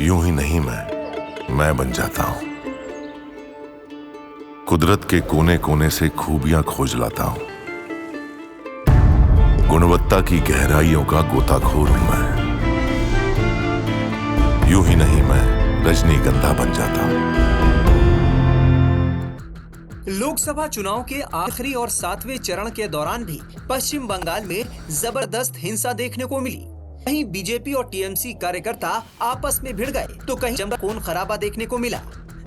यूं ही नहीं मैं बन जाता हूं। कुदरत के कोने कोने से खूबियां खोज लाता हूं। गुणवत्ता की गहराइयों का गोताखोर हूं मैं। यूं ही नहीं मैं रजनीगंधा बन जाता हूं। लोकसभा चुनाव के आखिरी और 7वें चरण के दौरान भी पश्चिम बंगाल में जबरदस्त हिंसा देखने को मिली। कहीं बीजेपी और टीएमसी कार्यकर्ता आपस में भिड़ गए तो कहीं जमकर खून खराबा देखने को मिला।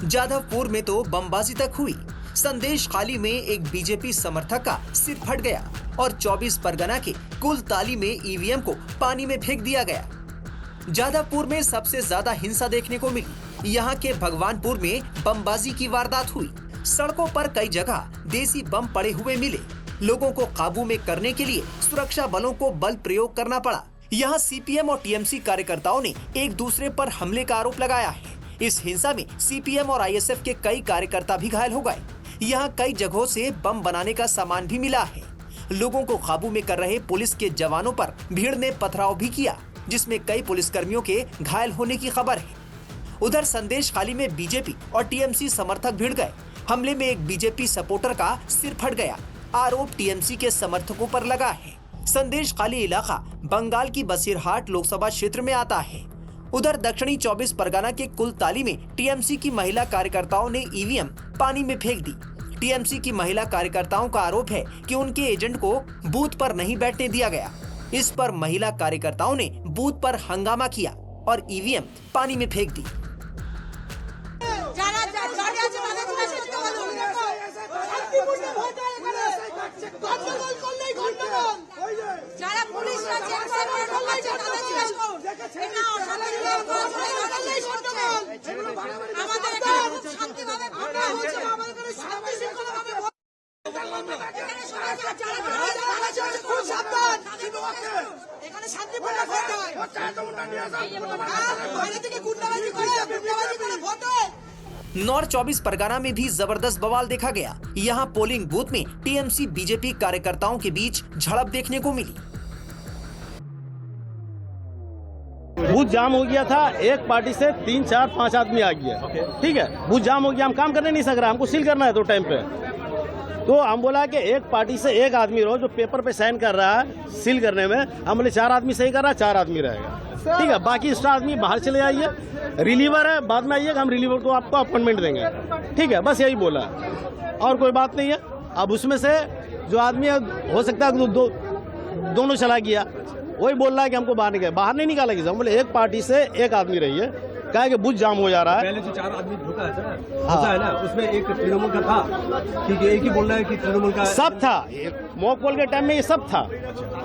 जाधवपुर में तो बमबाजी तक हुई। संदेश खाली में एक बीजेपी समर्थक का सिर फट गया और 24 परगना के कुलताली में ईवीएम को पानी में फेंक दिया गया। जाधवपुर में सबसे ज्यादा हिंसा देखने को मिली। यहाँ के भगवानपुर में बमबाजी की वारदात हुई। सड़कों पर कई जगह देसी बम पड़े हुए मिले। लोगों को काबू में करने के लिए सुरक्षा बलों को बल प्रयोग करना पड़ा। यहाँ सीपीएम और टीएमसी कार्यकर्ताओं ने एक दूसरे पर हमले का आरोप लगाया है। इस हिंसा में सीपीएम और आईएसएफ के कई कार्यकर्ता भी घायल हो गए। यहाँ कई जगहों से बम बनाने का सामान भी मिला है। लोगों को काबू में कर रहे पुलिस के जवानों पर भीड़ ने पथराव भी किया, जिसमें कई पुलिसकर्मियों के घायल होने की खबर है। उधर संदेश खाली में बीजेपी और टीएमसी समर्थक भिड़ गए। हमले में एक बीजेपी सपोर्टर का सिर फट गया। आरोप टीएमसी के समर्थकों पर लगा है। संदेश खाली इलाका बंगाल की बसीरहाट लोकसभा क्षेत्र में आता है। उधर दक्षिणी 24 परगना के कुलताली में टीएमसी की महिला कार्यकर्ताओं ने ईवीएम पानी में फेंक दी। टीएमसी की महिला कार्यकर्ताओं का आरोप है कि उनके एजेंट को बूथ पर नहीं बैठने दिया गया। इस पर महिला कार्यकर्ताओं ने बूथ पर हंगामा किया और ईवीएम पानी में फेंक दी। नॉर्थ 24 परगना में भी जबरदस्त बवाल देखा गया। यहाँ पोलिंग बूथ में टीएमसी बीजेपी कार्यकर्ताओं के बीच झड़प देखने को मिली। बूथ जाम हो गया था। एक पार्टी से 3, 4, 5 आदमी आ गया। ठीक है, बूथ जाम हो गया, हम काम करने नहीं सक रहे, हमको सील करना है तो टाइम पे। तो हम बोला कि एक पार्टी से एक आदमी रहो जो पेपर पे साइन कर रहा है सील करने में। हम बोले 4 आदमी सही कर रहा है, 4 आदमी रहेगा। ठीक है, बाकी एक्स्ट्रा आदमी बाहर चले आइए। रिलीवर है, बाद में आइएगा, हम रिलीवर को आपको अपॉइंटमेंट देंगे। ठीक है, बस यही बोला, और कोई बात नहीं है। अब उसमें से जो आदमी हो सकता है दोनों चला गया, वही बोल रहा है कि हमको बाहर नहीं निकाला गया। हम बोले एक पार्टी से एक आदमी रहिए, क्या है कि बूथ जाम हो जा रहा है। पहले जो 4 आदमी ढुका है सर, हाँ। है ना, उसमें एक तृणमूल का था, ठीक है, एक ही बोल रहा है कि तृणमूल का सब था। मॉक पोल के टाइम में ये सब था,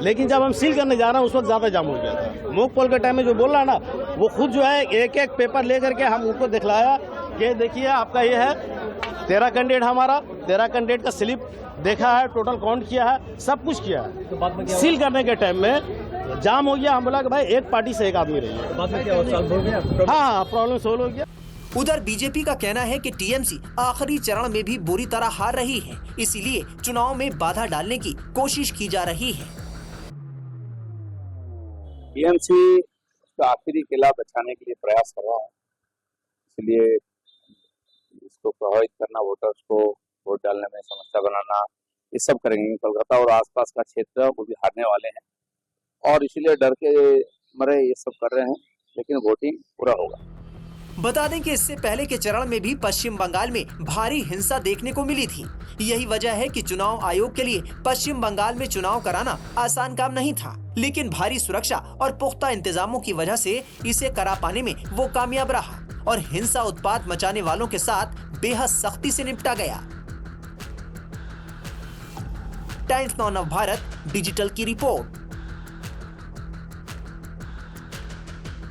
लेकिन जब हम सील करने जा रहे हैं उस वक्त ज्यादा जाम हो गया था। मॉक पोल के टाइम में जो बोल रहा है ना, वो खुद जो है एक एक पेपर लेकर के हम उनको दिखलाया कि देखिए आपका ये है 13 कैंडिडेट, हमारा 13 कैंडिडेट का स्लिप देखा है, टोटल काउंट किया है, सब कुछ किया है। तो बाद में सील करने के टाइम में जाम हो गया। हम बोला कि भाई एक पार्टी से एक आदमी रही है। बाद में क्या सॉल्व हो गया? हाँ, प्रॉब्लम सोल्व हो गया। उधर बीजेपी का कहना है कि टीएमसी आखिरी चरण में भी बुरी तरह हार रही है, इसीलिए चुनाव में बाधा डालने की कोशिश की जा रही है। टीएमसी उसका आखिरी किला बचाने के लिए प्रयास कर रहा है, इसलिए इसको प्रभावित करना, वोटर्स को वोट डालने में समस्या बनाना, ये सब करेंगे। कोलकाता और आसपास का क्षेत्र वो भी हारने वाले हैं और इसीलिए डर के मरे ये सब कर रहे हैं, लेकिन वोटिंग पूरा होगा। बता दें कि इससे पहले के चरण में भी पश्चिम बंगाल में भारी हिंसा देखने को मिली थी। यही वजह है कि चुनाव आयोग के लिए पश्चिम बंगाल में चुनाव कराना आसान काम नहीं था, लेकिन भारी सुरक्षा और पुख्ता इंतजामों की वजह से इसे करा पाने में वो कामयाब रहा और हिंसा उत्पात मचाने वालों के साथ बेहद सख्ती से निपटा गया। टाइम्स नाउ नव भारत डिजिटल की रिपोर्ट।